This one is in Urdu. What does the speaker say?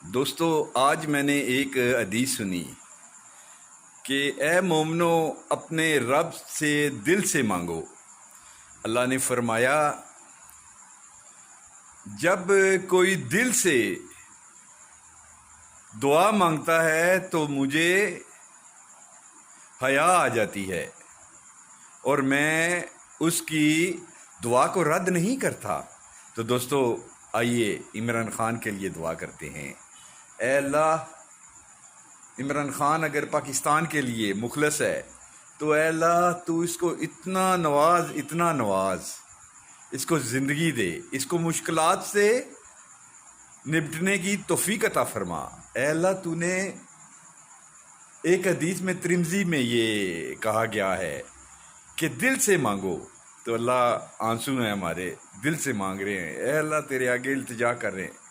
دوستو آج میں نے ایک حدیث سنی کہ اے مومنو اپنے رب سے دل سے مانگو۔ اللہ نے فرمایا جب کوئی دل سے دعا مانگتا ہے تو مجھے حیا آ جاتی ہے اور میں اس کی دعا کو رد نہیں کرتا۔ تو دوستو آئیے عمران خان کے لیے دعا کرتے ہیں۔ اے اللہ، عمران خان اگر پاکستان کے لیے مخلص ہے تو اے اللہ تو اس کو اتنا نواز، اس کو زندگی دے، اس کو مشکلات سے نپٹنے کی توفیق عطا فرما۔ اے اللہ تو نے ایک حدیث میں ترمذی میں یہ کہا گیا ہے کہ دل سے مانگو، تو اللہ آنسو ہیں ہمارے، دل سے مانگ رہے ہیں۔ اے اللہ تیرے آگے التجا کر رہے ہیں۔